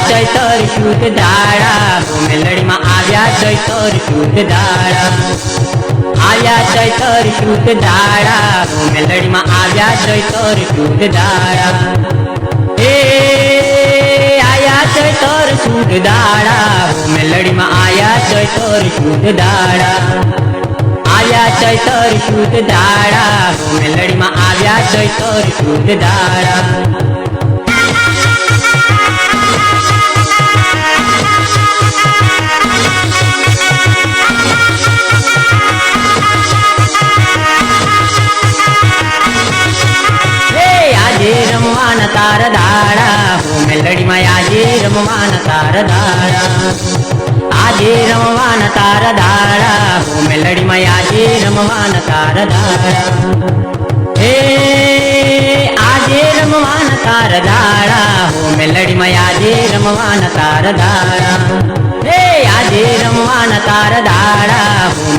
चैतर शुद्ध दाड़ा मेलड़ी में आया चैतर शुद्ध दाड़ा आया चैतर शुद्ध दाड़ा मेलड़ी में आया चैतर शुद्ध दाड़ा आया चैतर शुद्ध दाड़ा मेलड़ी में आया चैतर शुद्ध दाड़ा आया चैतर शुद्ध दाड़ा मेलड़ी में आया चैतर शुद्ध दाड़ा रमवान तार दाड़ा मेलड़ी में आजे रमवान तार दाड़ा आजे रमवान तार दाड़ा मेलड़ी में आजे रमवान तार दाड़ा आजे रमवान तार दाड़ा मेलड़ी में आजे रमवान तार दाड़ा आजे रमवान तार दाड़ा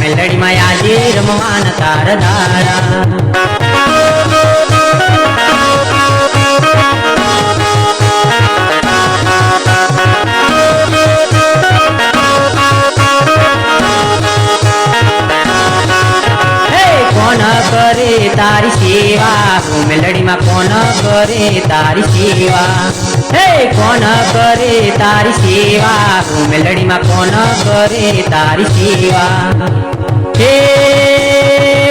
मेलड़ी में आजे रमवान तार दाड़ा करे तारी सेवा मेलड़ी में कौन करे तारी सेवा कौन करे तारी सेवा मेलड़ी में कौन करे तारी सेवा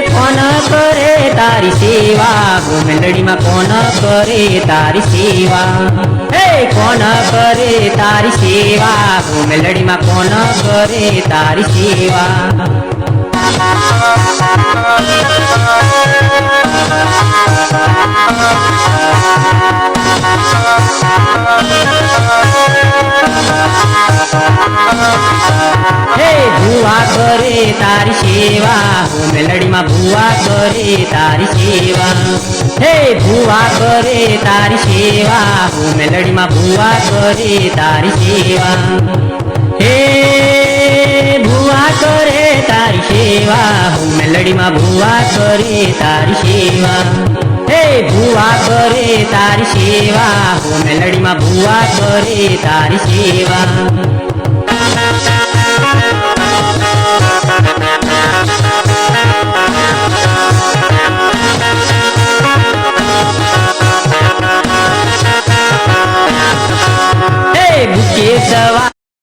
कौन करे तारी सेवा मेलड़ी में कौन करे तारी सेवा कौन करे तारी सेवा मेलड़ी में कौन करे तारी सेवा भुआ करे तारी सेवा मेलड़ी में भुआ करे तारी सेवा भुआ करे तारी सेवा मेलड़ी में भुआ करे तारी सेवा भुआ करे तारी सेवा मेलड़ी में भुआ करे तारी सेवा भुआ करे तारी सेवा मेलड़ी में भुआ करे तारी सेवा